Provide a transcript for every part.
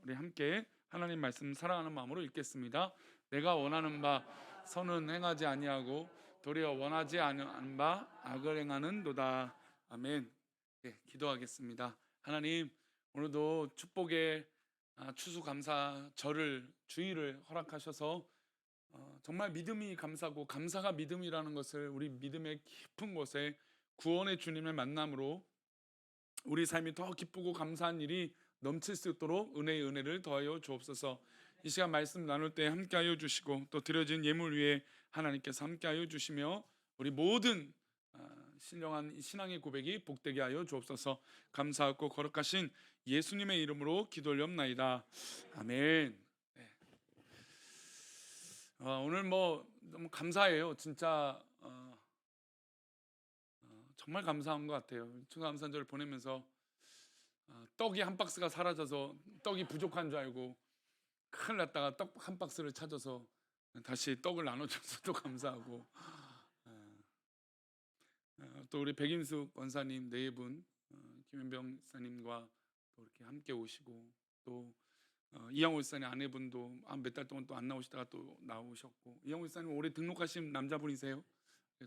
우리 함께 하나님 말씀 사랑하는 마음으로 읽겠습니다. 내가 원하는 바 선은 행하지 아니하고 도리어 원하지 않은 바 악을 행하는도다. 아멘. 네, 기도하겠습니다. 하나님, 오늘도 축복의 추수감사절을 주일을 허락하셔서 정말 믿음이 감사고 감사가 믿음이라는 것을 우리 믿음의 깊은 곳에 구원의 주님의 만남으로 우리 삶이 더 기쁘고 감사한 일이 넘칠 수 있도록 은혜의 은혜를 더하여 주옵소서. 이 시간 말씀 나눌 때 함께하여 주시고 또 드려진 예물 위에 하나님께서 함께하여 주시며 우리 모든 신령한 이 신앙의 고백이 복되게 하여 주옵소서. 감사하고 거룩하신 예수님의 이름으로 기도올렵나이다. 아멘. 네. 오늘 뭐 너무 감사해요. 진짜 정말 감사한 것 같아요. 추수감사절을 보내면서 떡이 한 박스가 사라져서 떡이 부족한 줄 알고 큰일 났다가 떡 한 박스를 찾아서 다시 떡을 나눠줘서 또 감사하고, 또 우리 백인숙 권사님 네 분, 김현병 사님과 또 이렇게 함께 오시고, 또 이양호 사님 아내분도 몇 달 동안 또 안 나오시다가 또 나오셨고, 이양호 사님 올해 등록하신 남자분이세요.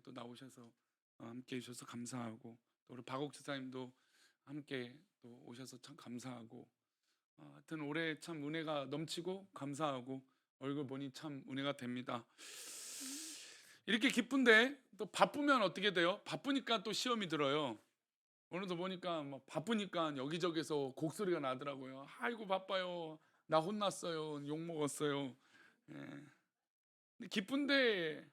또 나오셔서 함께 해주셔서 감사하고, 또 우리 박옥 지사님도 함께 또 오셔서 참 감사하고, 하여튼 올해 참 은혜가 넘치고 감사하고 얼굴 보니 참 은혜가 됩니다. 이렇게 기쁜데 또 바쁘면 어떻게 돼요? 바쁘니까 또 시험이 들어요. 오늘도 보니까 뭐 바쁘니까 여기저기서 곡소리가 나더라고요. 아이고 바빠요. 나 혼났어요. 욕 먹었어요. 예. 근데 기쁜데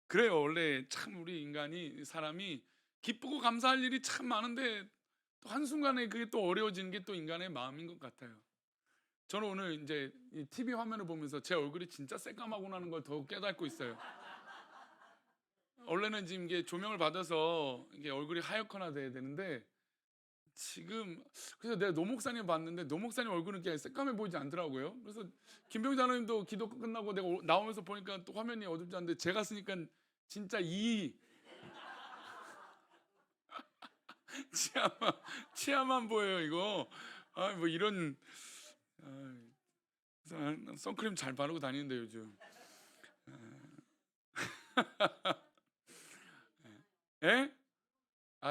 그래요. 원래 참 우리 인간이 사람이 기쁘고 감사할 일이 참 많은데 또 한순간에 그게 또 어려워지는 게 또 인간의 마음인 것 같아요. 저는 오늘 이제 이 TV 화면을 보면서 제 얼굴이 진짜 새까마구나는 걸 더 깨닫고 있어요. 원래는 지금 이게 조명을 받아서 이게 얼굴이 하얗거나 돼야 되는데 지금, 그래서 내가 노 목사님 봤는데 노 목사님 얼굴은 이렇게 새까매 보이지 않더라고요. 그래서 김병 장로님도 기도 끝나고 내가 나오면서 보니까 또 화면이 어둡지 않은데 제가 쓰니까 진짜 이 치아만 치아만 보여요 이거. 뭐 이런. 선크림 잘 바르고 다니는데 요즘. 예?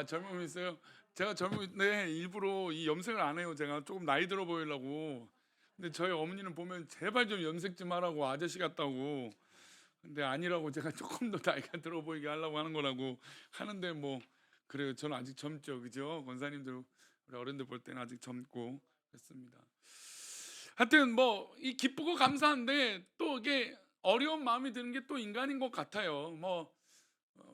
젊음이 있어요? 제가 젊은데 일부러 이 염색을 안 해요. 제가 조금 나이 들어 보이려고. 근데 저희 어머니는 보면 제발 좀 염색 좀 하라고, 아저씨 같다고. 근데 아니라고, 제가 조금 더 나이가 들어 보이게 하려고 하는 거라고 하는데, 뭐 그래요. 저는 아직 젊죠, 그죠? 권사님들 우리 어른들 볼 때는 아직 젊고 그렇습니다. 하여튼 뭐 이 기쁘고 감사한데 또 이게 어려운 마음이 드는 게 또 인간인 것 같아요.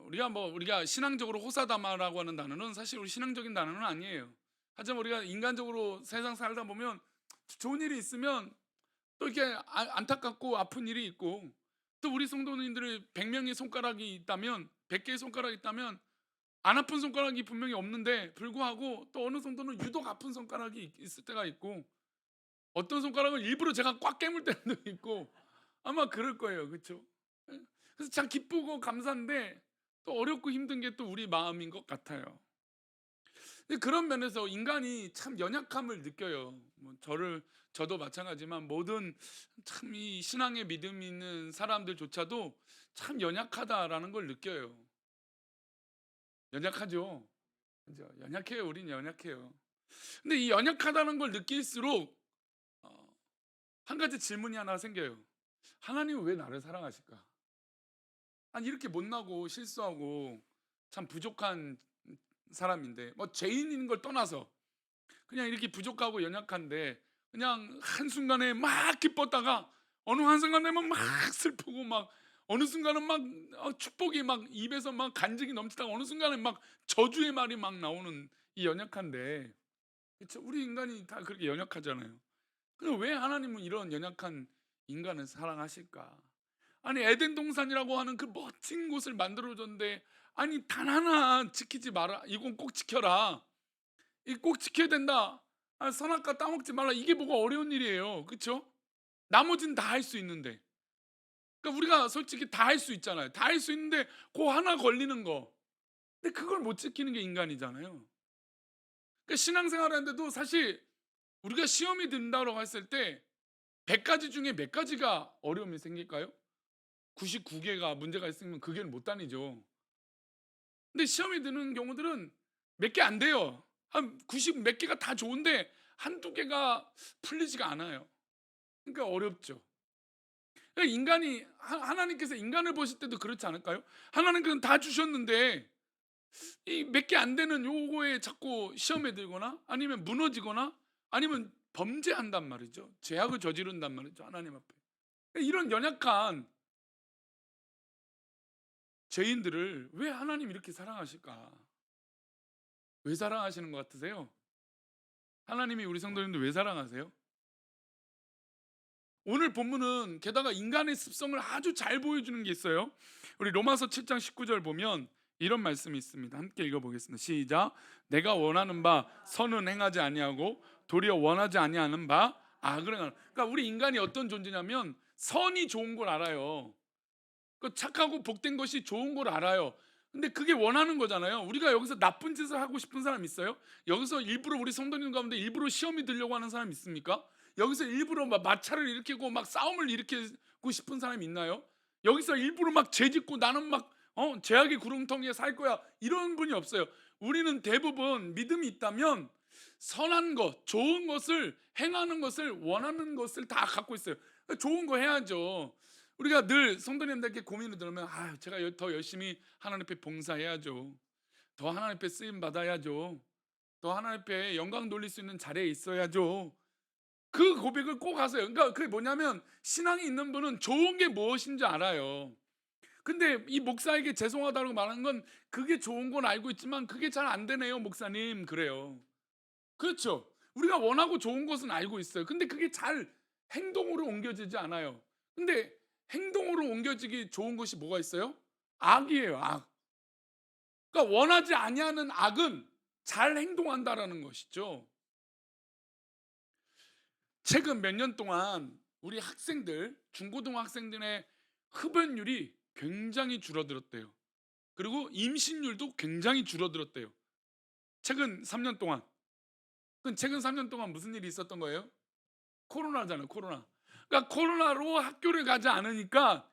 우리가 신앙적으로 호사다마라고 하는 단어는 사실 우리 신앙적인 단어는 아니에요. 하지만 우리가 인간적으로 세상 살다 보면 좋은 일이 있으면 또 이렇게 안타깝고 아픈 일이 있고, 또 우리 성도님들이 100명의 손가락이 있다면 100개의 손가락이 있다면 안 아픈 손가락이 분명히 없는데 불구하고 또 어느 정도는 유독 아픈 손가락이 있을 때가 있고, 어떤 손가락은 일부러 제가 꽉 깨물 때도 있고 아마 그럴 거예요. 그렇죠? 그래서 참 기쁘고 감사한데 또 어렵고 힘든 게 또 우리 마음인 것 같아요. 근데 그런 면에서 인간이 참 연약함을 느껴요. 저도 마찬가지지만 모든 참 이 신앙의 믿음이 있는 사람들조차도 참 연약하다라는 걸 느껴요. 연약하죠. 그죠? 연약해요. 우린 연약해요. 근데 이 연약하다는 걸 느낄수록 어, 한 가지 질문이 하나 생겨요. 하나님은 왜 나를 사랑하실까? 아니 이렇게 못나고 실수하고 참 부족한 사람인데, 뭐 죄인인 걸 떠나서 그냥 이렇게 부족하고 연약한데 그냥 한순간에 막 기뻤다가 어느 한순간 되면 막 슬프고, 막 어느 순간은 막 축복이 막 입에서 막 간증이 넘치다가 어느 순간에 막 저주의 말이 막 나오는 이 연약한데, 그쵸? 우리 인간이 다 그렇게 연약하잖아요. 근데 왜 하나님은 이런 연약한 인간을 사랑하실까? 아니 에덴 동산이라고 하는 그 멋진 곳을 만들어 줬는데, 아니 단 하나 지키지 마라. 이건 꼭 지켜라. 이 꼭 지켜야 된다. 선악과 따먹지 말라. 이게 뭐가 어려운 일이에요. 그렇죠? 나머지는 다 할 수 있는데. 그러니까 우리가 솔직히 다 할 수 있잖아요. 다 할 수 있는데 그 하나 걸리는 거. 근데 그걸 못 지키는 게 인간이잖아요. 그러니까 신앙생활 하는데도 사실 우리가 시험이 든다고 했을 때 100가지 중에 몇 가지가 어려움이 생길까요? 99개가 문제가 있으면 그 길을 못 다니죠. 근데 시험이 드는 경우들은 몇 개 안 돼요. 한 90 몇 개가 다 좋은데 한두 개가 풀리지가 않아요. 그러니까 어렵죠. 그러니까 인간이 하나님께서 인간을 보실 때도 그렇지 않을까요? 하나님께서는 다 주셨는데 이 몇 개 안 되는 요거에 자꾸 시험에 들거나 아니면 무너지거나 아니면 범죄한단 말이죠. 죄악을 저지른단 말이죠. 하나님 앞에. 이런 연약한 죄인들을 왜 하나님이 이렇게 사랑하실까? 왜 사랑하시는 것 같으세요? 하나님이 우리 성도님들 왜 사랑하세요? 오늘 본문은 게다가 인간의 습성을 아주 잘 보여주는 게 있어요. 우리 로마서 7장 19절 보면 이런 말씀이 있습니다. 함께 읽어보겠습니다. 시작. 내가 원하는 바 선은 행하지 아니하고 도리어 원하지 아니하는 바 악을 행하는. 그러니까 우리 인간이 어떤 존재냐면 선이 좋은 걸 알아요. 그 착하고 복된 것이 좋은 걸 알아요. 근데 그게 원하는 거잖아요. 우리가 여기서 나쁜 짓을 하고 싶은 사람 있어요? 여기서 일부러 우리 성도님 가운데 일부러 시험이 들려고 하는 사람 있습니까? 여기서 일부러 막 마찰을 일으키고 막 싸움을 일으키고 싶은 사람이 있나요? 여기서 일부러 막 죄짓고 나는 막 죄악의 구렁텅이에 살 거야 이런 분이 없어요. 우리는 대부분 믿음이 있다면 선한 것, 좋은 것을 행하는 것을 원하는 것을 다 갖고 있어요. 좋은 거 해야죠. 우리가 늘 성도님들께 고민을 들으면 제가 더 열심히 하나님 앞에 봉사해야죠. 더 하나님 앞에 쓰임 받아야죠. 더 하나님 앞에 영광 돌릴 수 있는 자리에 있어야죠. 그 고백을 꼭 하세요. 그러니까 그게 뭐냐면 신앙이 있는 분은 좋은 게 무엇인지 알아요. 근데 이 목사에게 죄송하다고 말하는 건 그게 좋은 건 알고 있지만 그게 잘 안 되네요, 목사님. 그래요. 그렇죠. 우리가 원하고 좋은 것은 알고 있어요. 근데 그게 잘 행동으로 옮겨지지 않아요. 근데 행동으로 옮겨지기 좋은 것이 뭐가 있어요? 악이에요, 악. 그러니까 원하지 아니하는 악은 잘 행동한다라는 것이죠. 최근 몇 년 동안 우리 학생들, 중고등학생들의 흡연율이 굉장히 줄어들었대요. 그리고 임신율도 굉장히 줄어들었대요. 최근 3년 동안. 그 최근 3년 동안 무슨 일이 있었던 거예요? 코로나잖아요, 코로나. 그러니까 코로나로 학교를 가지 않으니까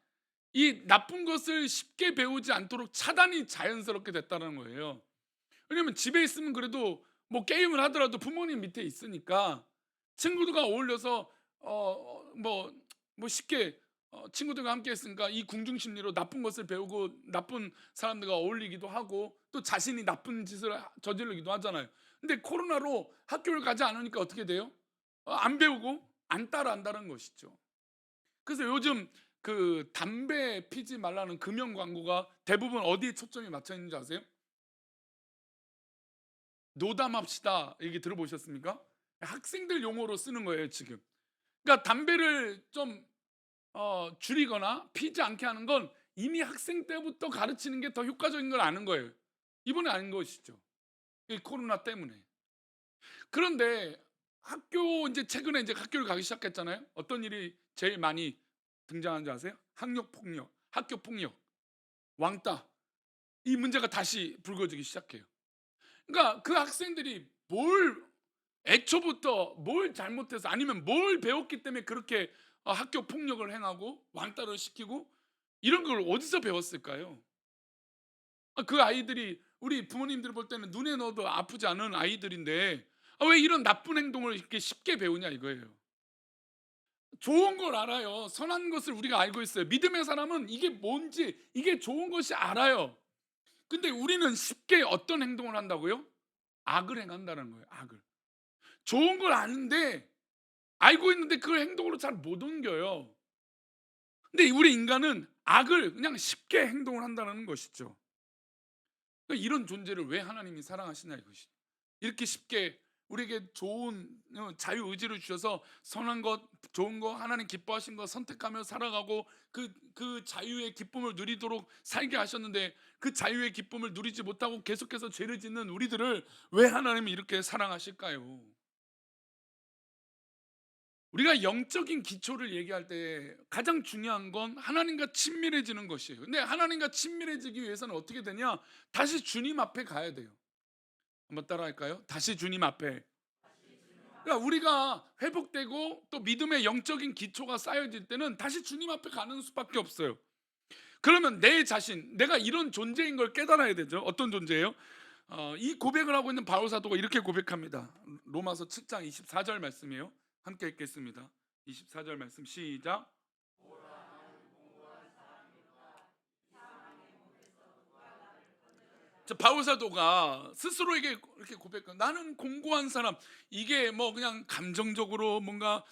이 나쁜 것을 쉽게 배우지 않도록 차단이 자연스럽게 됐다는 거예요. 왜냐면 집에 있으면 그래도 뭐 게임을 하더라도 부모님 밑에 있으니까 친구들과 어울려서 뭐 쉽게 친구들과 함께 했으니까 이 궁중 심리로 나쁜 것을 배우고 나쁜 사람들과 어울리기도 하고 또 자신이 나쁜 짓을 저지르기도 하잖아요. 근데 코로나로 학교를 가지 않으니까 어떻게 돼요? 안 배우고 안 따라한다는 것이죠. 그래서 요즘 그 담배 피지 말라는 금연 광고가 대부분 어디에 초점이 맞춰 있는지 아세요? 노담합시다 얘기 들어보셨습니까? 학생들 용어로 쓰는 거예요 지금. 그러니까 담배를 좀 줄이거나 피지 않게 하는 건 이미 학생 때부터 가르치는 게 더 효과적인 걸 아는 거예요. 이번에 아는 것이죠. 이 코로나 때문에. 그런데 학교 이제 최근에 이제 학교를 가기 시작했잖아요. 어떤 일이 제일 많이 등장하는지 아세요? 학력 폭력, 학교 폭력, 왕따. 이 문제가 다시 불거지기 시작해요. 그러니까 그 학생들이 뭘 애초부터 뭘 잘못해서 아니면 뭘 배웠기 때문에 그렇게 학교 폭력을 행하고 왕따를 시키고 이런 걸 어디서 배웠을까요? 그 아이들이 우리 부모님들 볼 때는 눈에 넣어도 아프지 않은 아이들인데 왜 이런 나쁜 행동을 이렇게 쉽게 배우냐 이거예요. 좋은 걸 알아요. 선한 것을 우리가 알고 있어요. 믿음의 사람은 이게 뭔지 이게 좋은 것이 알아요. 근데 우리는 쉽게 어떤 행동을 한다고요? 악을 행한다는 거예요. 악을. 좋은 걸 아는데 알고 있는데 그걸 행동으로 잘 못 옮겨요. 근데 우리 인간은 악을 그냥 쉽게 행동을 한다는 것이죠. 그러니까 이런 존재를 왜 하나님이 사랑하시냐 이것이. 이렇게 쉽게 우리에게 좋은 자유 의지를 주셔서 선한 것, 좋은 거, 하나님 기뻐하신 거 선택하며 살아가고 그 자유의 기쁨을 누리도록 살게 하셨는데 그 자유의 기쁨을 누리지 못하고 계속해서 죄를 짓는 우리들을 왜 하나님이 이렇게 사랑하실까요? 우리가 영적인 기초를 얘기할 때 가장 중요한 건 하나님과 친밀해지는 것이에요. 근데 하나님과 친밀해지기 위해서는 어떻게 되냐? 다시 주님 앞에 가야 돼요. 한번 따라할까요? 다시 주님 앞에. 그러니까 우리가 회복되고 또 믿음의 영적인 기초가 쌓여질 때는 다시 주님 앞에 가는 수밖에 없어요. 그러면 내 자신, 내가 이런 존재인 걸 깨달아야 되죠. 어떤 존재예요? 이 고백을 하고 있는 바울 사도가 이렇게 고백합니다. 로마서 7장 24절 말씀이에요. 함께 읽겠습니다. 24절 말씀 시작. 바울 사도가 스스로에게 이렇게 고백해. 나는 공고한 사람. 이게 뭐 그냥 감정적으로 뭔가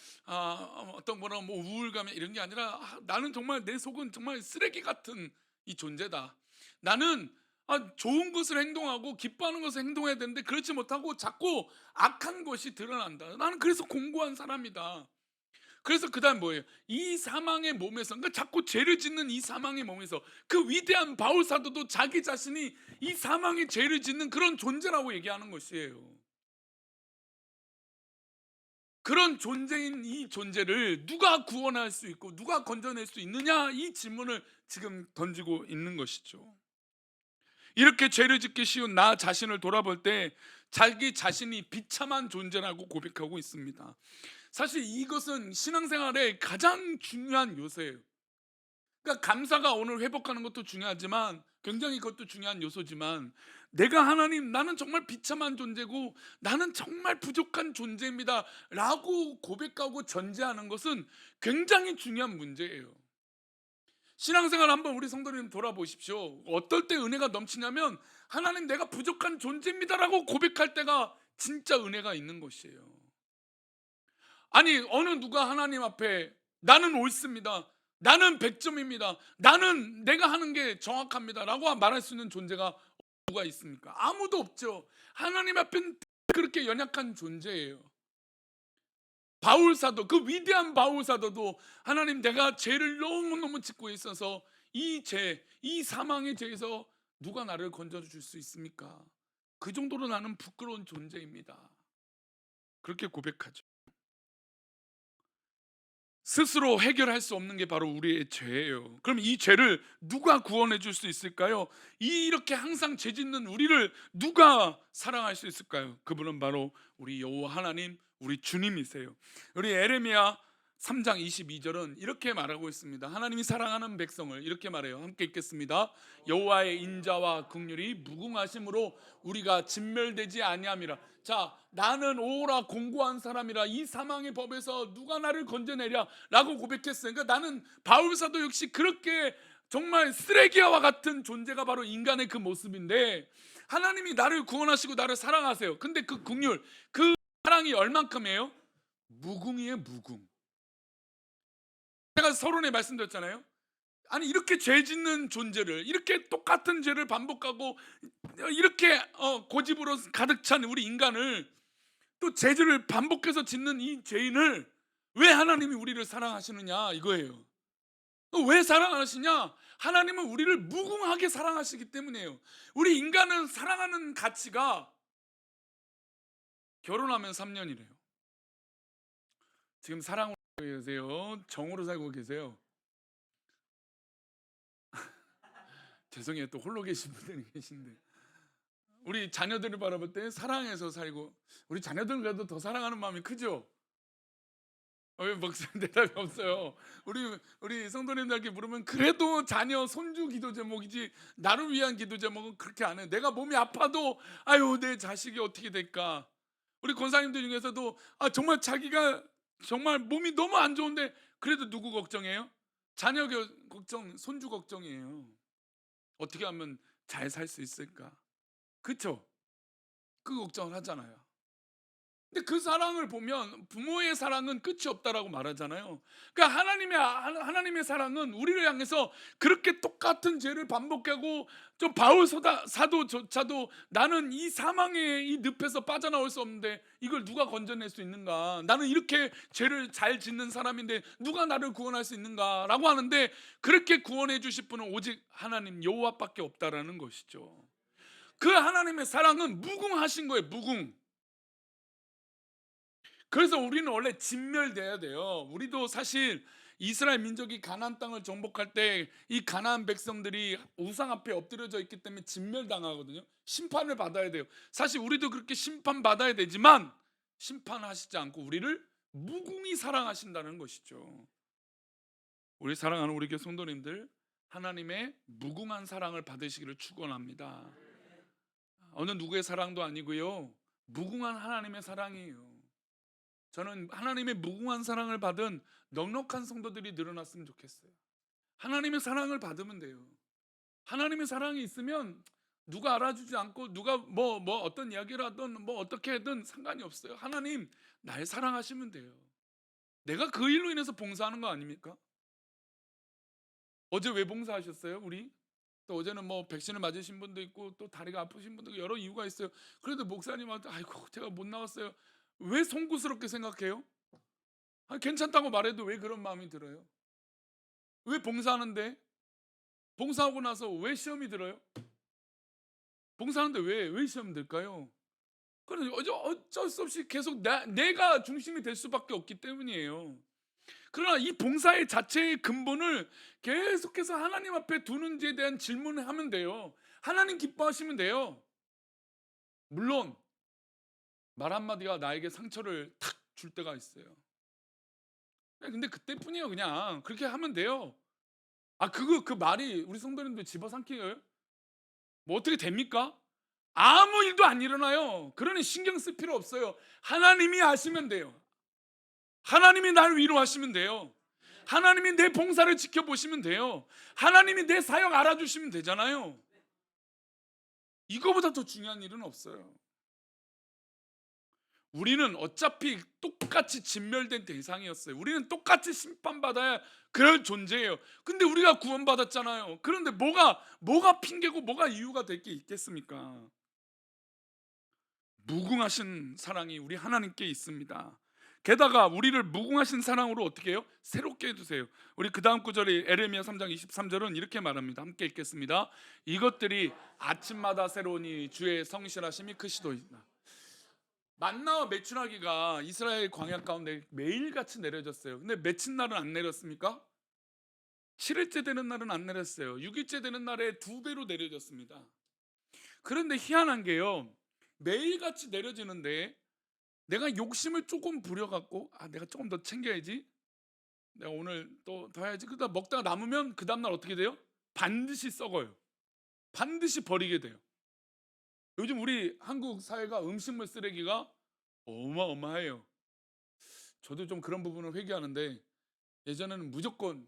어떤 거나 뭐 우울감 이런 게 아니라 나는 정말 내 속은 정말 쓰레기 같은 이 존재다. 나는 좋은 것을 행동하고 기뻐하는 것을 행동해야 되는데 그렇지 못하고 자꾸 악한 것이 드러난다. 나는 그래서 공고한 사람이다. 그래서 그다음 뭐예요? 이 사망의 몸에서, 그러니까 자꾸 죄를 짓는 이 사망의 몸에서 그 위대한 바울 사도도 자기 자신이 이 사망의 죄를 짓는 그런 존재라고 얘기하는 것이에요. 그런 존재인 이 존재를 누가 구원할 수 있고 누가 건져낼 수 있느냐, 이 질문을 지금 던지고 있는 것이죠. 이렇게 죄를 짓기 쉬운 나 자신을 돌아볼 때 자기 자신이 비참한 존재라고 고백하고 있습니다. 사실 이것은 신앙생활의 가장 중요한 요소예요. 그러니까 감사가 오늘 회복하는 것도 중요하지만, 굉장히 그것도 중요한 요소지만, 내가 하나님, 나는 정말 비참한 존재고 나는 정말 부족한 존재입니다 라고 고백하고 전제하는 것은 굉장히 중요한 문제예요. 신앙생활 한번 우리 성도님 돌아보십시오. 어떨 때 은혜가 넘치냐면, 하나님 내가 부족한 존재입니다 라고 고백할 때가 진짜 은혜가 있는 것이에요. 아니, 어느 누가 하나님 앞에 나는 옳습니다, 나는 100점입니다, 나는 내가 하는 게 정확합니다 라고 말할 수 있는 존재가 누가 있습니까? 아무도 없죠. 하나님 앞엔 그렇게 연약한 존재예요. 바울 사도, 그 위대한 바울 사도도 하나님, 내가 죄를 너무너무 짓고 있어서 이 죄, 이 사망의 죄에서 누가 나를 건져줄 수 있습니까? 그 정도로 나는 부끄러운 존재입니다, 그렇게 고백하죠. 스스로 해결할 수 없는 게 바로 우리의 죄예요. 그럼 이 죄를 누가 구원해 줄 수 있을까요? 이렇게 항상 죄 짓는 우리를 누가 사랑할 수 있을까요? 그분은 바로 우리 여호와 하나님, 우리 주님이세요. 우리 에레미야 3장 22절은 이렇게 말하고 있습니다. 하나님이 사랑하는 백성을 이렇게 말해요. 함께 읽겠습니다. 여호와의 인자와 긍휼이 무궁하심으로 우리가 진멸되지 아니함이라. 자, 나는 오라 공고한 사람이라, 이 사망의 법에서 누가 나를 건져내랴 라고 고백했어요. 그러니까 나는, 바울 사도 역시 그렇게 정말 쓰레기와 같은 존재가 바로 인간의 그 모습인데, 하나님이 나를 구원하시고 나를 사랑하세요. 근데 그 긍휼, 그 사랑이 얼만큼이에요? 무궁이에요, 무궁. 제가 서론에 말씀드렸잖아요. 아니, 이렇게 죄 짓는 존재를, 이렇게 똑같은 죄를 반복하고 이렇게 고집으로 가득 찬 우리 인간을, 또 죄를 반복해서 짓는 이 죄인을 왜 하나님이 우리를 사랑하시느냐 이거예요. 왜 사랑하시냐? 하나님은 우리를 무궁하게 사랑하시기 때문이에요. 우리 인간은 사랑하는 가치가 결혼하면 3년이래요. 지금 사랑으로 살고 계세요? 정으로 살고 계세요? 죄송해요, 또 홀로 계신 분들이 계신데, 우리 자녀들을 바라볼 때 사랑해서 살고, 우리 자녀들은 그래도 더 사랑하는 마음이 크죠? 왜 목사님 대답이 없어요? 우리 성도님들께 물으면 그래도 자녀 손주 기도 제목이지, 나를 위한 기도 제목은 그렇게 안 해요. 내가 몸이 아파도 아유 내 자식이 어떻게 될까. 우리 권사님들 중에서도 정말 자기가 정말 몸이 너무 안 좋은데 그래도 누구 걱정해요? 자녀 걱정, 손주 걱정이에요. 어떻게 하면 잘 살 수 있을까? 그쵸? 그 걱정을 하잖아요. 근데 그 사랑을 보면 부모의 사랑은 끝이 없다라고 말하잖아요. 그러니까 하나님의 사랑은 우리를 향해서 그렇게 똑같은 죄를 반복하고, 좀 바울 사도조차도 나는 이 사망의 이 늪에서 빠져나올 수 없는데 이걸 누가 건져낼 수 있는가? 나는 이렇게 죄를 잘 짓는 사람인데 누가 나를 구원할 수 있는가라고 하는데, 그렇게 구원해 주실 분은 오직 하나님 여호와밖에 없다라는 것이죠. 그 하나님의 사랑은 무궁하신 거예요, 무궁. 그래서 우리는 원래 진멸돼야 돼요. 우리도 사실 이스라엘 민족이 가나안 땅을 정복할 때 이 가나안 백성들이 우상 앞에 엎드려져 있기 때문에 진멸당하거든요. 심판을 받아야 돼요. 사실 우리도 그렇게 심판받아야 되지만, 심판하시지 않고 우리를 무궁히 사랑하신다는 것이죠. 우리 사랑하는 우리 교회 성도님들, 하나님의 무궁한 사랑을 받으시기를 축원합니다. 어느 누구의 사랑도 아니고요, 무궁한 하나님의 사랑이에요. 저는 하나님의 무궁한 사랑을 받은 넉넉한 성도들이 늘어났으면 좋겠어요. 하나님의 사랑을 받으면 돼요. 하나님의 사랑이 있으면 누가 알아주지 않고 누가 뭐 어떤 이야기를 하든 뭐 어떻게 하든 상관이 없어요. 하나님 날 사랑하시면 돼요. 내가 그 일로 인해서 봉사하는 거 아닙니까? 어제 왜 봉사하셨어요? 우리 또 어제는 뭐 백신을 맞으신 분도 있고 또 다리가 아프신 분도 있고 여러 이유가 있어요. 그래도 목사님한테 아이고 제가 못 나왔어요. 왜 송구스럽게 생각해요? 괜찮다고 말해도 왜 그런 마음이 들어요? 왜 봉사하는데, 봉사하고 나서 왜 시험이 들어요? 봉사하는데 왜 시험 들까요? 그래서 어쩔 수 없이 계속 내가 중심이 될 수밖에 없기 때문이에요. 그러나 이 봉사의 자체의 근본을 계속해서 하나님 앞에 두는지에 대한 질문을 하면 돼요. 하나님 기뻐하시면 돼요. 물론 말 한마디가 나에게 상처를 탁 줄 때가 있어요. 근데 그때뿐이에요. 그냥 그렇게 하면 돼요. 그 말이 우리 성도님들 집어삼키게요? 뭐 어떻게 됩니까? 아무 일도 안 일어나요. 그러니 신경 쓸 필요 없어요. 하나님이 아시면 돼요. 하나님이 날 위로하시면 돼요. 하나님이 내 봉사를 지켜보시면 돼요. 하나님이 내 사역 알아주시면 되잖아요. 이거보다 더 중요한 일은 없어요. 우리는 어차피 똑같이 진멸된 대상이었어요. 우리는 똑같이 심판받아야 그럴 존재예요. 근데 우리가 구원받았잖아요. 그런데 뭐가 핑계고 뭐가 이유가 될 게 있겠습니까? 무궁하신 사랑이 우리 하나님께 있습니다. 게다가 우리를 무궁하신 사랑으로 어떻게 해요? 새롭게 해주세요. 우리 그 다음 구절이 에레미야 3장 23절은 이렇게 말합니다. 함께 읽겠습니다. 이것들이 아침마다 새로우니 주의 성실하심이 크시도이다. 만나와 메추라기가 이스라엘 광야 가운데 매일같이 내려졌어요. 근데 며칠 날은 안 내렸습니까? 7일째 되는 날은 안 내렸어요. 6일째 되는 날에 2배로 내려졌습니다. 그런데 희한한 게요, 매일같이 내려지는데 내가 욕심을 조금 부려갖고 내가 조금 더 챙겨야지, 내가 오늘 또 더 해야지, 그러다 먹다가 남으면 그 다음날 어떻게 돼요? 반드시 썩어요. 반드시 버리게 돼요. 요즘 우리 한국 사회가 음식물 쓰레기가 어마어마해요. 저도 좀 그런 부분을 회개하는데, 예전에는 무조건,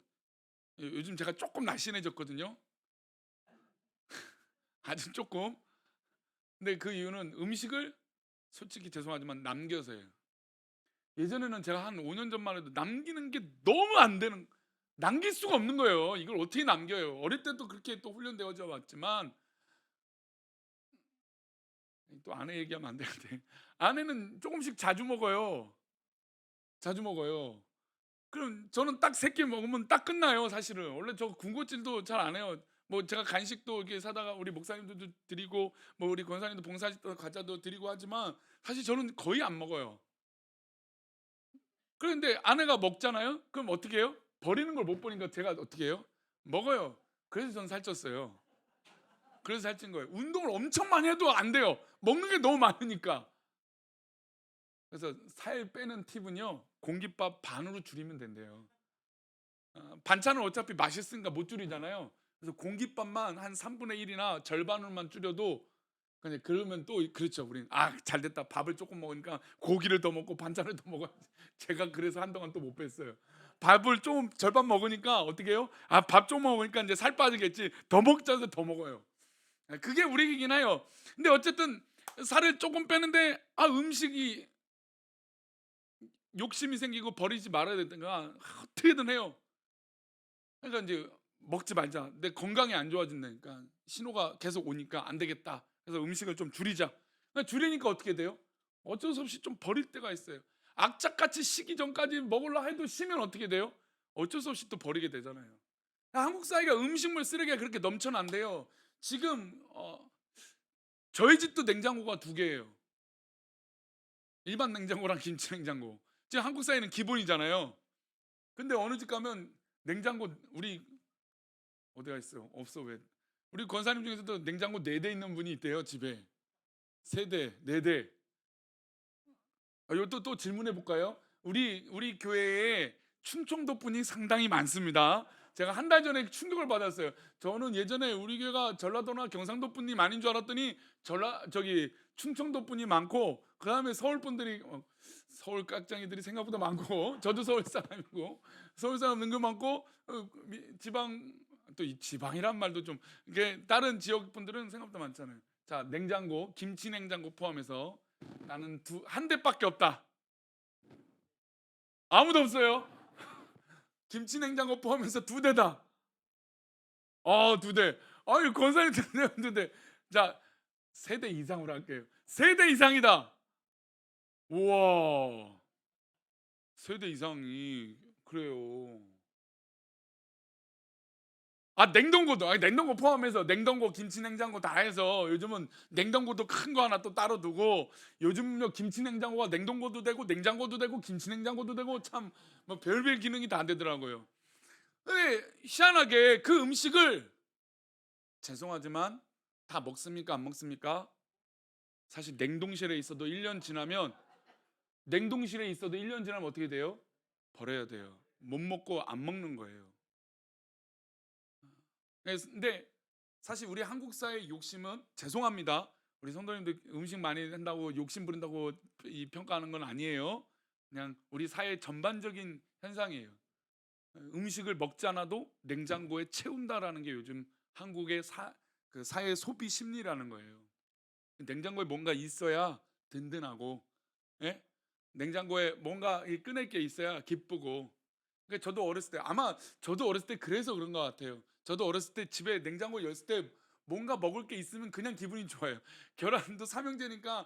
요즘 제가 조금 날씬해졌거든요. 아주 조금. 근데 그 이유는 음식을 솔직히 죄송하지만 남겨서예요. 예전에는 제가 한 5년 전만 해도 남기는 게 너무 안 되는, 남길 수가 없는 거예요. 이걸 어떻게 남겨요? 어릴 때도 그렇게 또 훈련되어져 왔지만, 또 아내 얘기하면 안 되는데, 아내는 조금씩 자주 먹어요. 자주 먹어요. 그럼 저는 딱 3끼 먹으면 딱 끝나요. 사실은 원래 저 군것질도 잘 안 해요. 뭐 제가 간식도 이렇게 사다가 우리 목사님들도 드리고 뭐 우리 권사님도 봉사도 과자도 드리고 하지만 사실 저는 거의 안 먹어요. 그런데 아내가 먹잖아요. 그럼 어떻게 해요? 버리는 걸 못 보니까 제가 어떻게 해요? 먹어요. 그래서 저는 살쪘어요. 그래서 살찐 거예요. 운동을 엄청 많이 해도 안 돼요. 먹는 게 너무 많으니까. 그래서 살 빼는 팁은요, 공깃밥 반으로 줄이면 된대요. 반찬은 어차피 맛있으니까 못 줄이잖아요. 그래서 공깃밥만 한 3분의 1이나 절반으로만 줄여도, 그냥 그러면 또 그렇죠. 우리는 잘 됐다. 밥을 조금 먹으니까 고기를 더 먹고 반찬을 더 먹어야지. 제가 그래서 한동안 또 못 뺐어요. 밥을 좀 절반 먹으니까 어떻게 해요? 밥 좀 먹으니까 이제 살 빠지겠지. 더 먹자 해서 더 먹어요. 그게 우리 얘기긴 해요. 근데 어쨌든 살을 조금 빼는데 음식이 욕심이 생기고 버리지 말아야 되든가 어떻게든 해요. 그러니까 이제 먹지 말자. 내 건강이 안 좋아진다니까. 신호가 계속 오니까 안 되겠다. 그래서 음식을 좀 줄이자. 그러니까 줄이니까 어떻게 돼요? 어쩔 수 없이 좀 버릴 때가 있어요. 악착같이 식기 전까지 먹으려 해도 쉬면 어떻게 돼요? 어쩔 수 없이 또 버리게 되잖아요. 한국 사회가 음식물 쓰레기가 그렇게 넘쳐난대요. 지금 저희 집도 냉장고가 2개예요. 일반 냉장고랑 김치 냉장고. 지금 한국 사회는 기본이잖아요. 근데 어느 집 가면 냉장고, 우리 어디가 있어요? 없어. 왜? 우리 권사님 중에서도 냉장고 4대 있는 분이 있대요. 집에 3대, 4대. 이것도 또 질문해 볼까요? 우리 교회에 충청도 분이 상당히 많습니다. 제가 한 달 전에 충격을 받았어요. 저는 예전에 우리 교회가 전라도나 경상도 분이 많은 줄 알았더니 전라 저기 충청도 분이 많고 그다음에 서울 분들이 서울 깍쟁이들이 생각보다 많고 저도 서울 사람이고 서울 사람 은근 많고 지방 또 이 지방이란 말도 좀 이게 다른 지역 분들은 생각보다 많잖아요. 자, 냉장고, 김치 냉장고 포함해서 나는 한 대밖에 없다. 아무도 없어요. 김치 냉장고 포함해서 두 대다. 두 대. 아유, 권사님 두 대. 자, 세 대 이상으로 할게요. 세 대 이상이다. 우와. 세 대 이상이 그래요. 냉동고도. 냉동고 포함해서 냉동고, 김치 냉장고 다 해서 요즘은 냉동고도 큰 거 하나 또 따로 두고 요즘요 김치 냉장고가 냉동고도 되고 냉장고도 되고 김치 냉장고도 되고 참 뭐 별별 기능이 다 되더라고요. 근데 희한하게 그 음식을 죄송하지만 다 먹습니까? 안 먹습니까? 사실 냉동실에 있어도 1년 지나면 냉동실에 있어도 1년 지나면 어떻게 돼요? 버려야 돼요. 못 먹고 안 먹는 거예요. 근데 사실 우리 한국 사회의 욕심은 죄송합니다. 우리 성도님들 음식 많이 한다고 욕심 부린다고 이 평가하는 건 아니에요. 그냥 우리 사회 전반적인 현상이에요. 음식을 먹지 않아도 냉장고에 채운다라는 게 요즘 한국의 그 사회 소비 심리라는 거예요. 냉장고에 뭔가 있어야 든든하고, 예? 냉장고에 뭔가 꺼낼 게 있어야 기쁘고. 그러니까 저도 어렸을 때 아마 저도 어렸을 때 그래서 그런 것 같아요. 저도 어렸을 때 집에 냉장고 열었을 때 뭔가 먹을 게 있으면 그냥 기분이 좋아요. 계란도 삼형제니까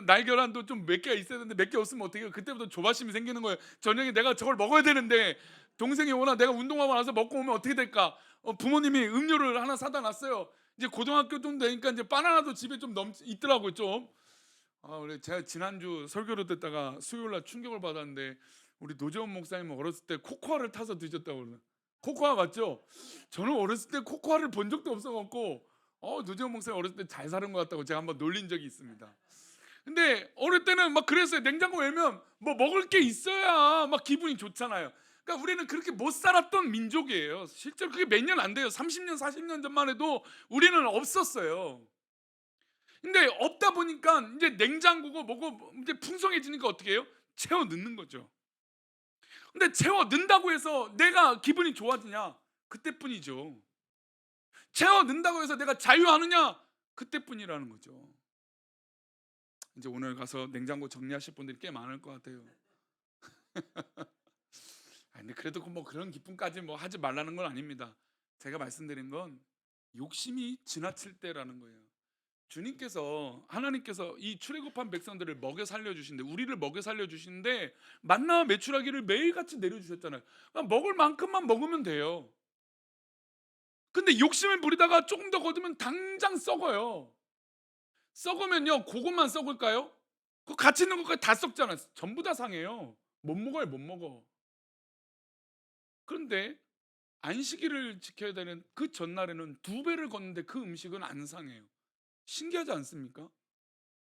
날계란도 좀 몇 개가 있어야 되는데 몇 개 없으면 어떻게 해요? 그때부터 조바심이 생기는 거예요. 저녁에 내가 저걸 먹어야 되는데 동생이 오나 내가 운동하고 나서 먹고 오면 어떻게 될까? 부모님이 음료를 하나 사다 놨어요. 이제 고등학교 좀 되니까 이제 바나나도 집에 좀 있더라고요, 좀. 그래 제가 지난주 설교를 듣다가 수요일 날 충격을 받았는데 우리 노재원 목사님은 어렸을 때 코코아를 타서 드셨다고 그러는. 코코아 맞죠? 저는 어렸을 때 코코아를 본 적도 없어 갖고 노재원 목사님 어렸을 때 잘 사는 것 같다고 제가 한번 놀린 적이 있습니다. 근데 어릴 때는 막 그랬어요. 냉장고 열면 뭐 먹을 게 있어야 막 기분이 좋잖아요. 그러니까 우리는 그렇게 못 살았던 민족이에요. 실제로 그게 몇 년 안 돼요. 30년, 40년 전만 해도 우리는 없었어요. 근데 없다 보니까 이제 냉장고고 뭐고 이제 풍성해지니까 어떻게 해요? 채워 넣는 거죠. 근데 채워 넣는다고 해서 내가 기분이 좋아지냐? 그때뿐이죠. 채워 넣는다고 해서 내가 자유하느냐? 그때뿐이라는 거죠. 이제 오늘 가서 냉장고 정리하실 분들이 꽤 많을 것 같아요. 근데 그래도 뭐 그런 기쁨까지 뭐 하지 말라는 건 아닙니다. 제가 말씀드린 건 욕심이 지나칠 때라는 거예요. 주님께서 하나님께서 이 출애굽한 백성들을 먹여 살려 주신데 우리를 먹여 살려 주시는데 만나와 메추라기를 매일같이 내려 주셨잖아요. 그러니까 먹을 만큼만 먹으면 돼요. 근데 욕심을 부리다가 조금 더 거두면 당장 썩어요. 썩으면요 그것만 썩을까요? 그 같이 있는 것까지 다 썩잖아요. 전부 다 상해요. 못 먹어요, 못 먹어. 그런데 안식일을 지켜야 되는 그 전날에는 두 배를 걷는데 그 음식은 안 상해요. 신기하지 않습니까?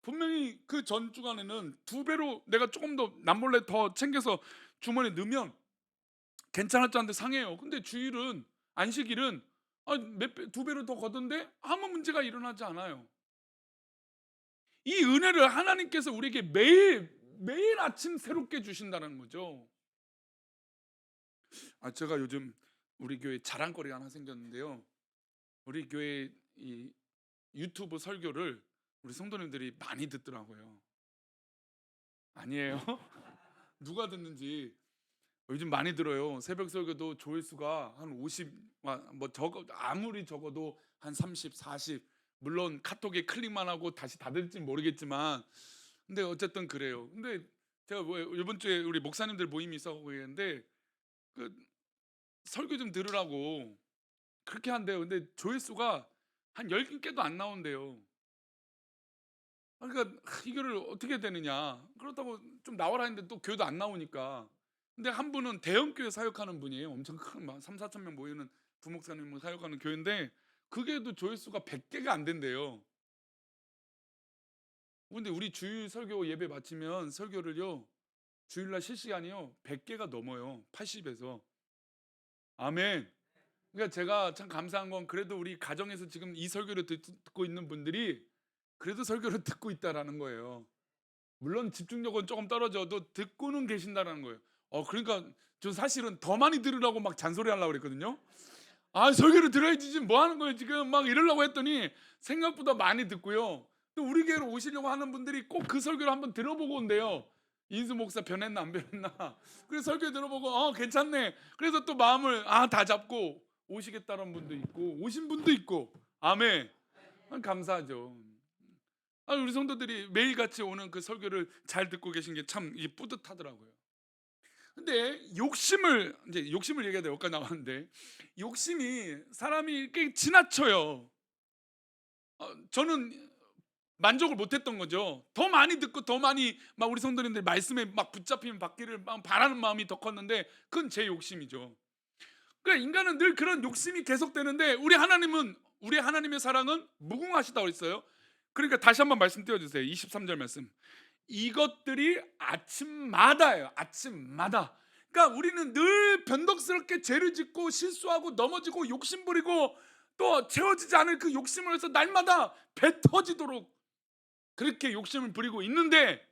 분명히 그 전 주간에는 두 배로 내가 조금 더 남몰래 더 챙겨서 주머니에 넣으면 괜찮았지 않은데 상해요. 근데 주일은 안식일은 두 배로 더 걷던데 아무 문제가 일어나지 않아요. 이 은혜를 하나님께서 우리에게 매일 매일 아침 새롭게 주신다는 거죠. 제가 요즘 우리 교회 자랑거리가 하나 생겼는데요. 우리 교회 이 유튜브 설교를 우리 성도님들이 많이 듣더라고요. 아니에요? 누가 듣는지 요즘 많이 들어요. 새벽 설교도 조회수가 한 50, 뭐 적어 아무리 적어도 한 30, 40. 물론 카톡에 클릭만 하고 다시 닫을진 모르겠지만, 근데 어쨌든 그래요. 근데 제가 뭐 이번 주에 우리 목사님들 모임이 있어가고 있는데 그 설교 좀 들으라고 그렇게 한대요. 근데 조회수가 한 10개도 안 나온대요. 그러니까 이거를 어떻게 해야 되느냐. 그렇다고 좀 나와라 했는데 또 교회도 안 나오니까. 근데 한 분은 대형 교회 사역하는 분이에요. 엄청 큰 3, 4천 명 모이는 부목사님을 사역하는 교회인데 그게도 조회수가 100개가 안 된대요. 근데 우리 주일 설교 예배 마치면 설교를요, 주일날 실시간이요 100개가 넘어요. 80에서. 아멘. 그러니까 제가 참 감사한 건, 그래도 우리 가정에서 지금 이 설교를 듣고 있는 분들이 그래도 설교를 듣고 있다라는 거예요. 물론 집중력은 조금 떨어져도 듣고는 계신다라는 거예요. 그러니까 저 사실은 더 많이 들으라고 막 잔소리하려고 그랬거든요. 아, 설교를 들어야지 지금 뭐 하는 거예요 지금, 막 이러려고 했더니 생각보다 많이 듣고요. 또 우리 교회로 오시려고 하는 분들이 꼭 그 설교를 한번 들어보고 온대요. 인수 목사 변했나 안 변했나. 그래서 설교 들어보고 괜찮네. 그래서 또 마음을 다 잡고 오시겠다는 분도 있고, 오신 분도 있고. 아멘. 감사하죠. 우리 성도들이 매일같이 오는 그 설교를 잘 듣고 계신 게 참 뿌듯하더라고요. 근데 욕심을 얘기하다 여기까지 나왔는데, 욕심이 사람이 꽤 지나쳐요. 저는 만족을 못했던 거죠. 더 많이 듣고 더 많이 막 우리 성도님들 말씀에 막 붙잡히면 받기를 막 바라는 마음이 더 컸는데, 그건 제 욕심이죠. 그러니까 인간은 늘 그런 욕심이 계속되는데, 우리 하나님의 사랑은 무궁하시다고 했어요. 그러니까 다시 한번 말씀 띄워주세요. 23절 말씀. 이것들이 아침마다예요. 아침마다. 그러니까 우리는 늘 변덕스럽게 죄를 짓고 실수하고 넘어지고 욕심부리고 또 채워지지 않을 그 욕심을 해서 날마다 배 터지도록 그렇게 욕심을 부리고 있는데,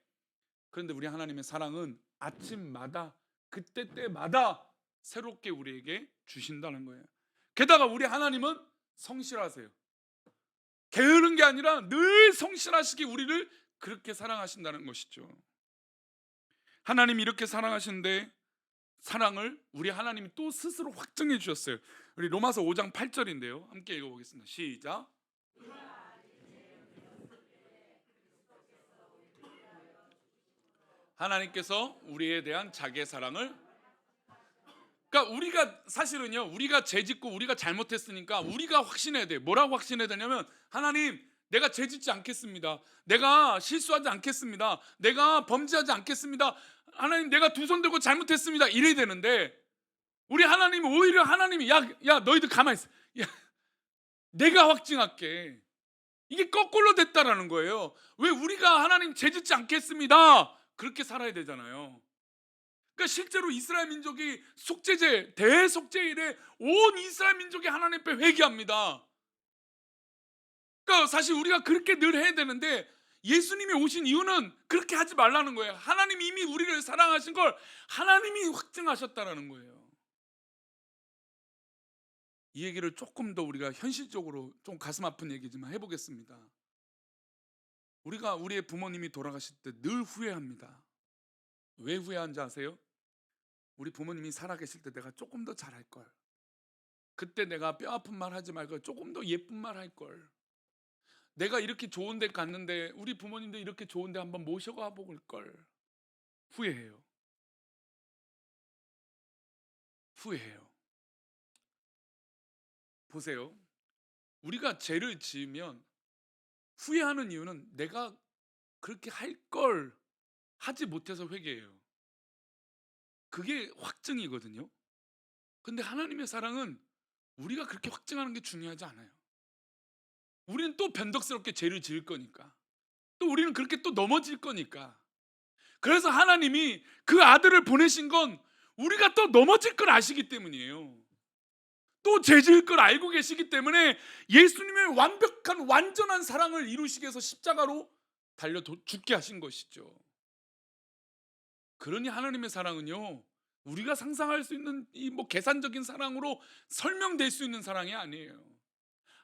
그런데 우리 하나님의 사랑은 아침마다 그때때마다 새롭게 우리에게 주신다는 거예요. 게다가 우리 하나님은 성실하세요. 게으른 게 아니라 늘 성실하시기 우리를 그렇게 사랑하신다는 것이죠. 하나님이 이렇게 사랑하시는데, 사랑을 우리 하나님이 또 스스로 확증해 주셨어요. 우리 로마서 5장 8절인데요. 함께 읽어보겠습니다. 시작. 하나님께서 우리에 대한 자기의 사랑을, 그러니까 우리가 사실은요, 우리가 죄짓고 우리가 잘못했으니까 우리가 확신해야 돼. 뭐라고 확신해야 되냐면, 하나님, 내가 죄짓지 않겠습니다. 내가 실수하지 않겠습니다. 내가 범죄하지 않겠습니다. 하나님, 내가 두 손 들고 잘못했습니다. 이래야 되는데, 우리 하나님은 오히려 야 너희들 가만히 있어. 야, 내가 확증할게. 이게 거꾸로 됐다라는 거예요. 왜 우리가 하나님 죄짓지 않겠습니다, 그렇게 살아야 되잖아요. 그러니까 실제로 이스라엘 민족이 속죄제 대속죄일에 온 이스라엘 민족이 하나님 앞에 회개합니다. 그러니까 사실 우리가 그렇게 늘 해야 되는데, 예수님이 오신 이유는 그렇게 하지 말라는 거예요. 하나님이 이미 우리를 사랑하신 걸 하나님이 확증하셨다라는 거예요. 이 얘기를 조금 더 우리가 현실적으로 좀 가슴 아픈 얘기지만 해보겠습니다. 우리가 우리의 부모님이 돌아가실 때 늘 후회합니다. 왜 후회하는지 아세요? 우리 부모님이 살아계실 때 내가 조금 더 잘할 걸, 그때 내가 뼈 아픈 말 하지 말고 조금 더 예쁜 말 할 걸, 내가 이렇게 좋은 데 갔는데 우리 부모님도 이렇게 좋은 데 한번 모셔가 볼 걸. 후회해요. 후회해요. 보세요. 우리가 죄를 지으면 후회하는 이유는 내가 그렇게 할 걸 하지 못해서 회개해요. 그게 확증이거든요. 근데 하나님의 사랑은 우리가 그렇게 확증하는 게 중요하지 않아요. 우리는 또 변덕스럽게 죄를 지을 거니까, 또 우리는 그렇게 또 넘어질 거니까. 그래서 하나님이 그 아들을 보내신 건 우리가 또 넘어질 걸 아시기 때문이에요. 또 죄 지을 걸 알고 계시기 때문에 예수님의 완벽한 완전한 사랑을 이루시기 위해서 십자가로 달려 죽게 하신 것이죠. 그러니 하나님의 사랑은요, 우리가 상상할 수 있는 이 계산적인 사랑으로 설명될 수 있는 사랑이 아니에요.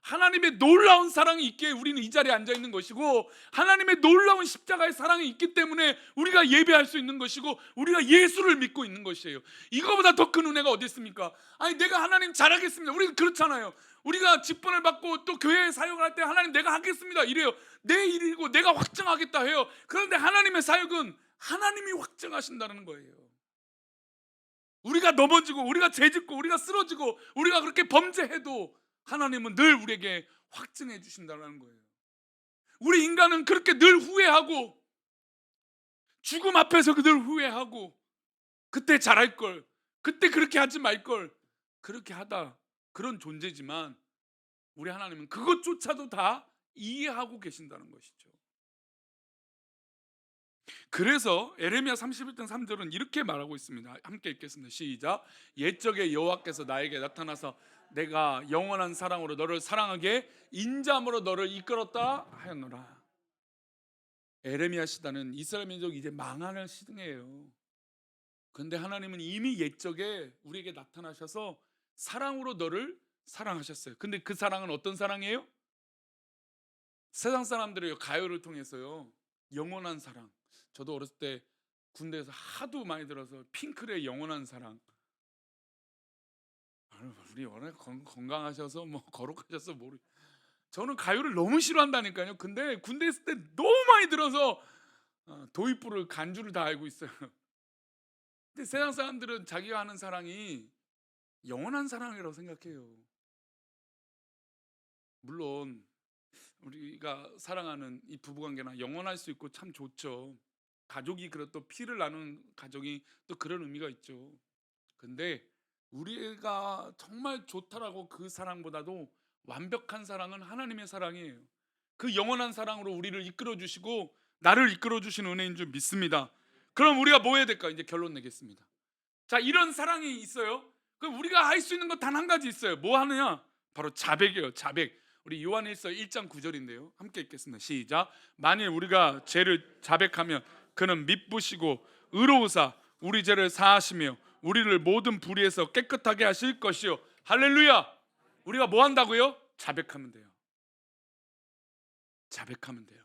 하나님의 놀라운 사랑이 있기에 우리는 이 자리에 앉아 있는 것이고, 하나님의 놀라운 십자가의 사랑이 있기 때문에 우리가 예배할 수 있는 것이고, 우리가 예수를 믿고 있는 것이에요. 이거보다 더 큰 은혜가 어디 있습니까? 아니, 내가 하나님 잘하겠습니다. 우리는 그렇잖아요. 우리가 직분을 받고 또 교회에 사역을 할 때 하나님 내가 하겠습니다 이래요. 내 일이고 내가 확증하겠다 해요. 그런데 하나님의 사역은 하나님이 확증하신다는 거예요. 우리가 넘어지고 우리가 죄짓고 우리가 쓰러지고 우리가 그렇게 범죄해도 하나님은 늘 우리에게 확증해 주신다는 거예요. 우리 인간은 그렇게 늘 후회하고, 죽음 앞에서 늘 후회하고, 그때 잘할 걸, 그때 그렇게 하지 말 걸, 그렇게 하다 그런 존재지만, 우리 하나님은 그것조차도 다 이해하고 계신다는 것이죠. 그래서 에레미야 31장 3절은 이렇게 말하고 있습니다. 함께 읽겠습니다. 시작. 옛적에 여호와께서 나에게 나타나서 내가 영원한 사랑으로 너를 사랑하게 인자함으로 너를 이끌었다 하였노라. 에레미야 시대는 이스라엘 민족이 이제 망하는 시대예요. 그런데 하나님은 이미 옛적에 우리에게 나타나셔서 사랑으로 너를 사랑하셨어요. 근데 그 사랑은 어떤 사랑이에요? 세상 사람들의 가요를 통해서요, 영원한 사랑. 저도 어렸을 때 군대에서 하도 많이 들어서 핑클의 영원한 사랑. 우리 워낙 건강하셔서 뭐 거룩하셔서 모르. 저는 가요를 너무 싫어한다니까요. 근데 군대 있을 때 너무 많이 들어서 도입부를 간주를 다 알고 있어요. 근데 세상 사람들은 자기가 하는 사랑이 영원한 사랑이라고 생각해요. 물론 우리가 사랑하는 이 부부관계나 영원할 수 있고 참 좋죠. 가족이 그래 또 피를 나눈 가족이 또 그런 의미가 있죠. 근데 우리가 정말 좋다라고 그 사랑보다도 완벽한 사랑은 하나님의 사랑이에요. 그 영원한 사랑으로 우리를 이끌어 주시고 나를 이끌어 주신 은혜인 줄 믿습니다. 그럼 우리가 뭐 해야 될까? 이제 결론 내겠습니다. 자, 이런 사랑이 있어요. 그럼 우리가 할 수 있는 건 단 한 가지 있어요. 뭐 하느냐? 바로 자백이에요. 자백. 우리 요한일서 1장 9절인데요. 함께 읽겠습니다. 시작. 만일 우리가 죄를 자백하면 그는 미쁘시고 의로우사 우리 죄를 사하시며 우리를 모든 불의에서 깨끗하게 하실 것이요. 할렐루야. 우리가 뭐 한다고요? 자백하면 돼요. 자백하면 돼요.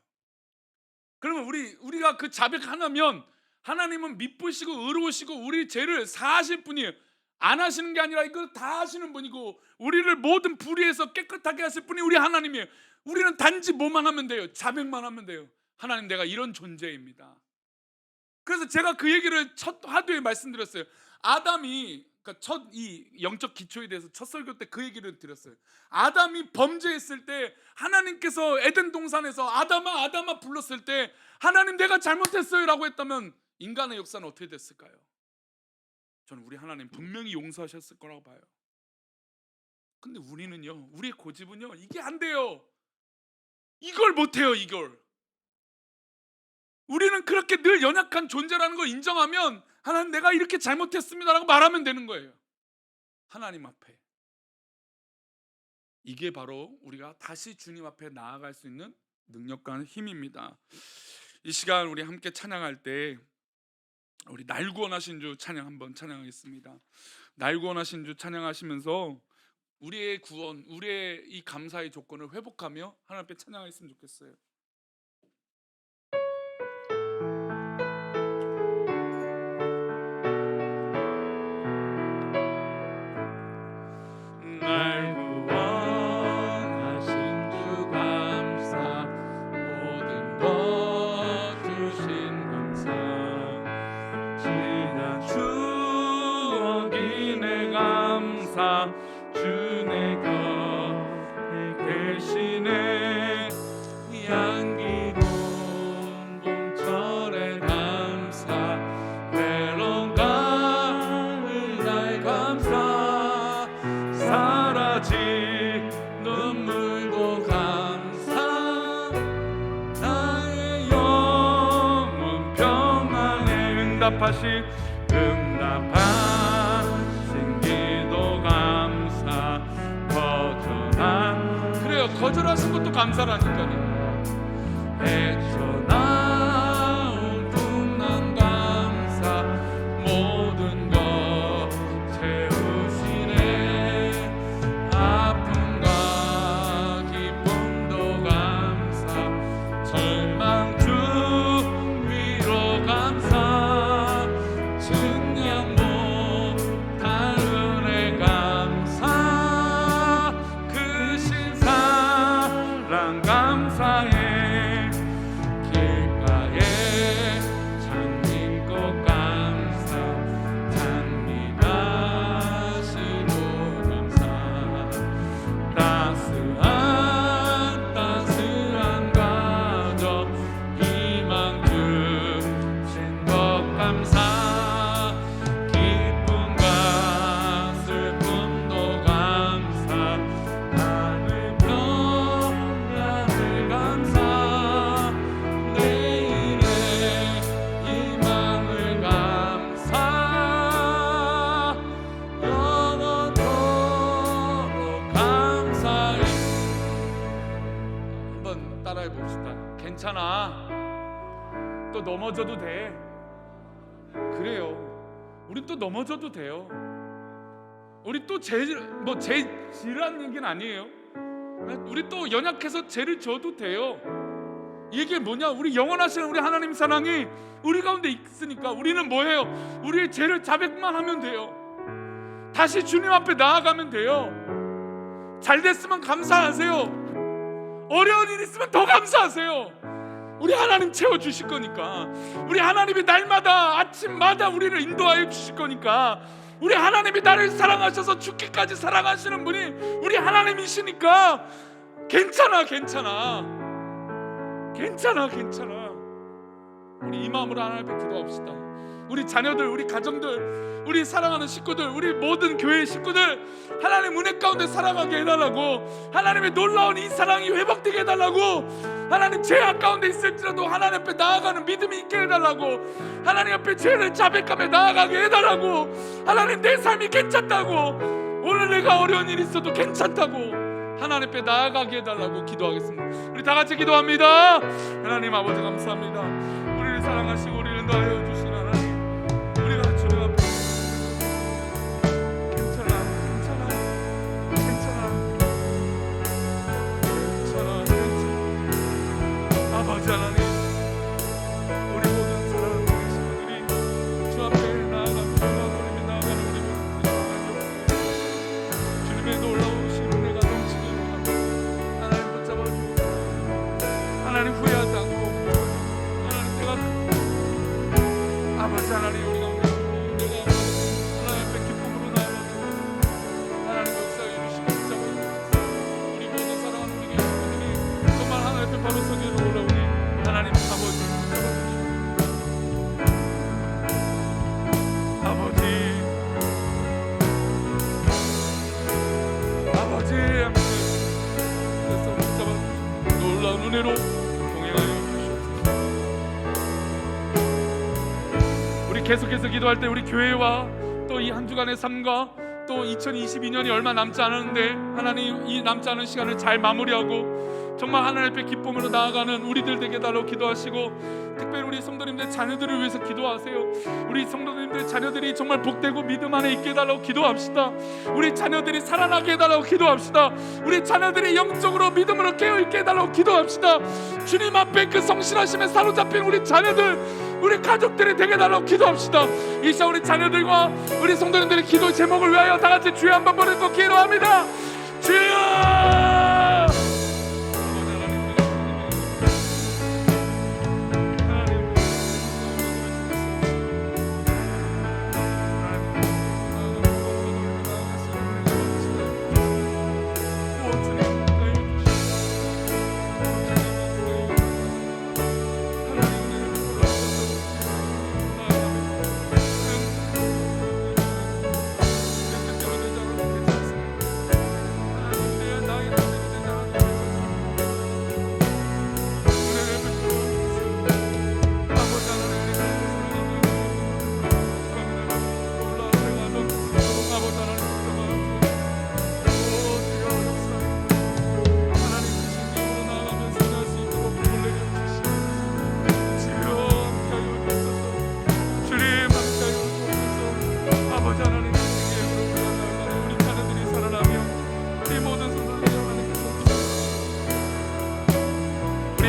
그러면 우리가 그 자백 하나면 하나님은 미쁘시고 의로우시고 우리 죄를 사하실 분이에요. 안 하시는 게 아니라 이걸 다 하시는 분이고 우리를 모든 불의에서 깨끗하게 하실 분이 우리 하나님이에요. 우리는 단지 뭐만 하면 돼요? 자백만 하면 돼요. 하나님, 내가 이런 존재입니다. 그래서 제가 그 얘기를 첫 화두에 말씀드렸어요. 아담이, 그러니까 첫 이 영적 기초에 대해서 첫 설교 때 그 얘기를 드렸어요. 아담이 범죄했을 때 하나님께서 에덴 동산에서 아담아 아담아 불렀을 때 하나님 내가 잘못했어요 라고 했다면 인간의 역사는 어떻게 됐을까요? 저는 우리 하나님 분명히 용서하셨을 거라고 봐요. 근데 우리는요, 우리의 고집은요, 이게 안 돼요. 이걸 못해요. 이걸 우리는 그렇게 늘 연약한 존재라는 걸 인정하면 하나님 내가 이렇게 잘못했습니다 라고 말하면 되는 거예요. 하나님 앞에. 이게 바로 우리가 다시 주님 앞에 나아갈 수 있는 능력과 힘입니다. 이 시간 우리 함께 찬양할 때 우리 날 구원하신 주 찬양 한번 찬양하겠습니다. 날 구원하신 주 찬양하시면서 우리의 구원, 우리의 이 감사의 조건을 회복하며 하나님 앞에 찬양했으면 좋겠어요. 날 구원하신 주 감사, 모든 것 주신 감사, 지난 추억이 내 감사, 주 내 곁에 계시네. 향기로운 봄철의 감사, 외로운 가을 날 감사, 사라진 눈물도 감사, 나의 영혼 평안에 응답하신 기도 감사, 거절한, 그래요, 거절하신 것도 감사라니까요. 헤쳐나온 풍랑 감사, 모든 것 채우시네. 아픔과 기쁨도 감사, 절망 주 위로 감사, 증량 못할 은혜 감사, 크신 사랑 감사, 괜찮아. 또 넘어져도 돼. 그래요. 우린 또 넘어져도 돼요. 우리 또 죄질한 얘기는 아니에요. 우리 또 연약해서 죄를 져도 돼요. 이게 뭐냐? 우리 영원하신 우리 하나님 사랑이 우리 가운데 있으니까 우리는 뭐해요? 우리의 죄를 자백만 하면 돼요. 다시 주님 앞에 나아가면 돼요. 잘 됐으면 감사하세요. 어려운 일 있으면 더 감사하세요. 우리 하나님 채워주실 거니까. 우리 하나님이 날마다 아침마다 우리를 인도하여 주실 거니까. 우리 하나님이 나를 사랑하셔서 죽기까지 사랑하시는 분이 우리 하나님이시니까 괜찮아. 우리 이 마음으로 하나님 앞에 기도합시다. 우리 자녀들, 우리 가정들, 우리 사랑하는 식구들, 우리 모든 교회 식구들 하나님 은혜 가운데 살아가게 해달라고, 하나님의 놀라운 이 사랑이 회복되게 해달라고, 하나님 죄악 가운데 있을지라도 하나님 앞에 나아가는 믿음이 있게 해달라고, 하나님 앞에 죄를 자백하며 나아가게 해달라고, 하나님 내 삶이 괜찮다고, 오늘 내가 어려운 일이 있어도 괜찮다고 하나님 앞에 나아가게 해달라고 기도하겠습니다. 우리 다 같이 기도합니다. 하나님 아버지 감사합니다. 우리를 사랑하시고 우리를 인도하여 주신 하나님, 우리가 주님 앞에 괜찮아 아버지 하나님, 우리 모든 사랑하는 친구들이 주 앞에 나아갑니다. 나아가는 우리 모든 주님의 놀라우신 은혜가 넘치게 하나님 붙잡아주고, 하나님 후회하지 않고, 하나님 내가 아버지 하나님 우리 가운데 내가 하나님 앞에 기쁨으로 나아가고 하나님 역사해 주시고 붙잡아주고, 우리 모든 사랑하는 우리 교회들이 정말 하나님 앞에 바로 서기로 올라오니 하나님 아버지 붙잡아주시고, 아버지 그래서 붙잡아주시고 놀라운 은혜로 동행하여 주시옵소서. 우리 계속해서 기도할 때 우리 교회와 또 이 한 주간의 삶과 또 2022년이 얼마 남지 않았는데 하나님 이 남지 않은 시간을 잘 마무리하고 정말 하나님 앞에 기쁨으로 나아가는 우리들 되게 달라고 기도하시고, 특별히 우리 성도님들 자녀들을 위해서 기도하세요. 우리 성도님들 자녀들이 정말 복되고 믿음 안에 있게 해달라고 기도합시다. 우리 자녀들이 살아나게 해달라고 기도합시다. 우리 자녀들이 영적으로 믿음으로 깨어있게 해달라고 기도합시다. 주님 앞에 그 성실하심에 사로잡힌 우리 자녀들, 우리 가족들이 되게 해달라고 기도합시다. 이 시간 우리 자녀들과 우리 성도님들의 기도 제목을 위하여 다 같이 주여 한번 버리고 기도합니다. 주여!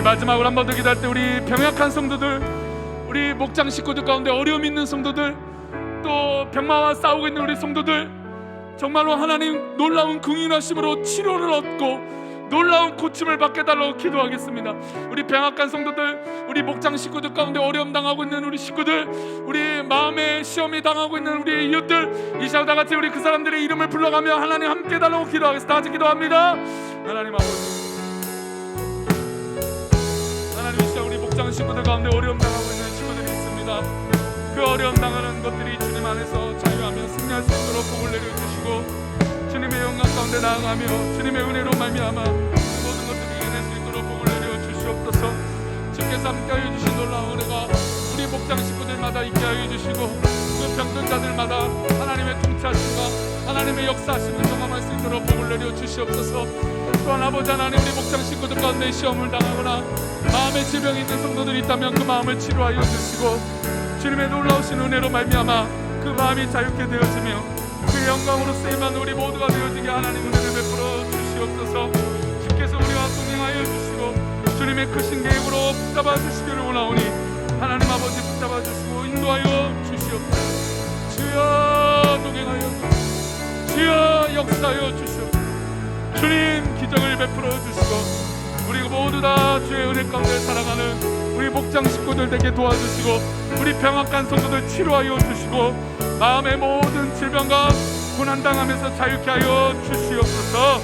마지막으로 한 번 더 기도할 때 우리 병약한 성도들, 우리 목장 식구들 가운데 어려움 있는 성도들, 또 병마와 싸우고 있는 우리 성도들, 정말로 하나님 놀라운 긍휼하심으로 치료를 얻고 놀라운 고침을 받게 달라고 기도하겠습니다. 우리 병약한 성도들, 우리 목장 식구들 가운데 어려움 당하고 있는 우리 식구들, 우리 마음의 시험이 당하고 있는 우리 이웃들, 이 시간 다 같이 우리 그 사람들의 이름을 불러가며 하나님 함께 해달라고 기도하겠습니다. 다 같이 기도합니다. 하나님 아버지, 우리 목장 식구들 가운데 어려움 당하고 있는 친구들이 있습니다. 그 어려움 당하는 것들이 주님 안에서 자유하며 승리할 수 있도록 복을 내려주시고, 주님의 영광 가운데 나아가며 주님의 은혜로 말미암아 모든 것들이 이겨낼 수 있도록 복을 내려주시옵소서. 주께서 함께하여 주신 놀라운 은혜가 우리 목장 식구들마다 있게 하여 주시고, 그 병든 자들마다 하나님의 통치하심과 하나님의 역사하심을 경험할 수 있도록 복을 내려주시옵소서. 또한 아버지 하나님, 우리 목장 식구들 가운데 시험을 당하거나 마음의 질병이 있는 성도들이 있다면 그 마음을 치료하여 주시고, 주님의 놀라우신 은혜로 말미암아 그 마음이 자유케 되어지며 그 영광으로 쓰임받는 우리 모두가 되어지게 하나님 은혜를 베풀어 주시옵소서. 주께서 우리와 동행하여 주시고 주님의 크신 계획으로 붙잡아 주시기를 원하오니 하나님 아버지 붙잡아 주시고 인도하여 주시옵소서. 주여 동행하여 주시옵소서. 주여 역사하여 주시옵소서. 주님 기적을 베풀어 주시고 우리 모두 다 주의 은혜 가운데 살아가는 우리 목장 식구들 되게 도와주시고 우리 병약한 성도들 치료하여 주시고 마음의 모든 질병과 고난당하면서 자유케 하여 주시옵소서.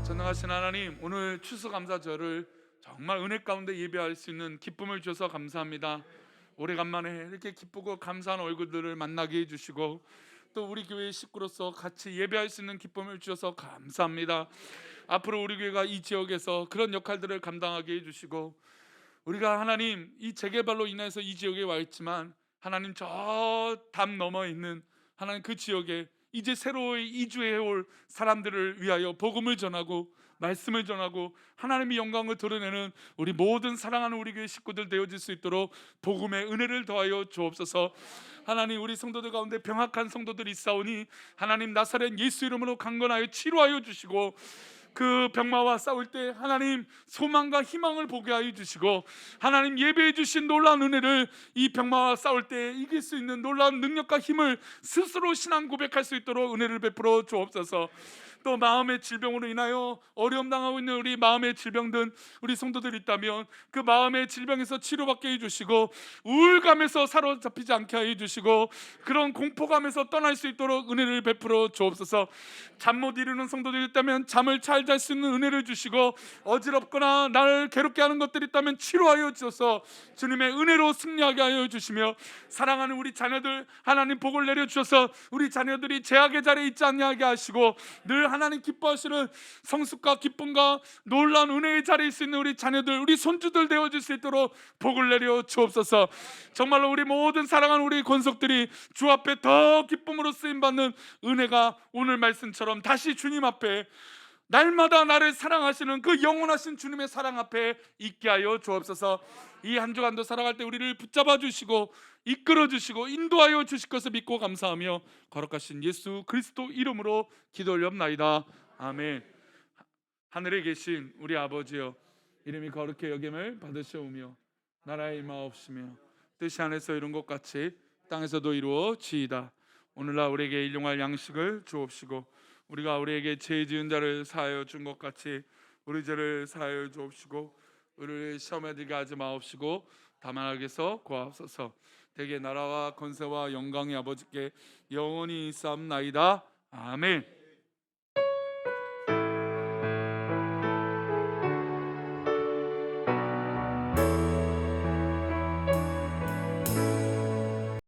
전능하신 하나님, 오늘 추수감사절을 정말 은혜 가운데 예배할 수 있는 기쁨을 주셔서 감사합니다. 오래간만에 이렇게 기쁘고 감사한 얼굴들을 만나게 해주시고 또 우리 교회의 식구로서 같이 예배할 수 있는 기쁨을 주셔서 감사합니다. 앞으로 우리 교회가 이 지역에서 그런 역할들을 감당하게 해주시고, 우리가 하나님 이 재개발로 인해서 이 지역에 와 있지만 하나님 저 담 넘어 있는 하나님 그 지역에 이제 새로 이주해 올 사람들을 위하여 복음을 전하고 말씀을 전하고 하나님의 영광을 드러내는 우리 모든 사랑하는 우리 교회 식구들 되어질 수 있도록 복음의 은혜를 더하여 주옵소서. 하나님 우리 성도들 가운데 병약한 성도들이 있사오니 하나님 나사렛 예수 이름으로 강건하여 치료하여 주시고 그 병마와 싸울 때 하나님 소망과 희망을 보게 하여 주시고 하나님 예배해 주신 놀라운 은혜를 이 병마와 싸울 때 이길 수 있는 놀라운 능력과 힘을 스스로 신앙 고백할 수 있도록 은혜를 베풀어 주옵소서. 또 마음의 질병으로 인하여 어려움 당하고 있는 우리 마음의 질병들 우리 성도들 있다면 그 마음의 질병에서 치료받게 해주시고 우울감에서 사로잡히지 않게 해주시고 그런 공포감에서 떠날 수 있도록 은혜를 베풀어 주옵소서. 잠 못 이루는 성도들 있다면 잠을 잘 잘 수 있는 은혜를 주시고 어지럽거나 나를 괴롭게 하는 것들이 있다면 치료하여 주셔서 주님의 은혜로 승리하게 하여 주시며 사랑하는 우리 자녀들 하나님 복을 내려 주셔서 우리 자녀들이 제약의 자리에 있지 않게 하시고 늘 하나님 기뻐하시는 성숙과 기쁨과 놀라운 은혜의 자리에 있을 수 있는 우리 자녀들 우리 손주들 되어질 수 있도록 복을 내려 주옵소서. 정말로 우리 모든 사랑하는 우리 권속들이 주 앞에 더 기쁨으로 쓰임받는 은혜가 오늘 말씀처럼 다시 주님 앞에 날마다 나를 사랑하시는 그 영원하신 주님의 사랑 앞에 있게 하여 주옵소서. 이 한 주간도 살아갈 때 우리를 붙잡아 주시고 이끌어 주시고 인도하여 주실 것을 믿고 감사하며 거룩하신 예수 그리스도 이름으로 기도 올려옵나이다. 아멘. 하늘에 계신 우리 아버지여, 이름이 거룩히 여김을 받으시오며 나라의 임하옵시며 뜻이 하늘에서 이룬 것 같이 땅에서도 이루어지이다. 오늘날 우리에게 일용할 양식을 주옵시고 우리가 우리에게 죄 지은 자를 사하여 준 것 같이 우리 죄를 사하여 주옵시고 우리를 시험에 들게 하지 마옵시고 다만 악에서 구하옵소서. 대개 나라와 권세와 영광이 아버지께 영원히 있사옵나이다. 아멘.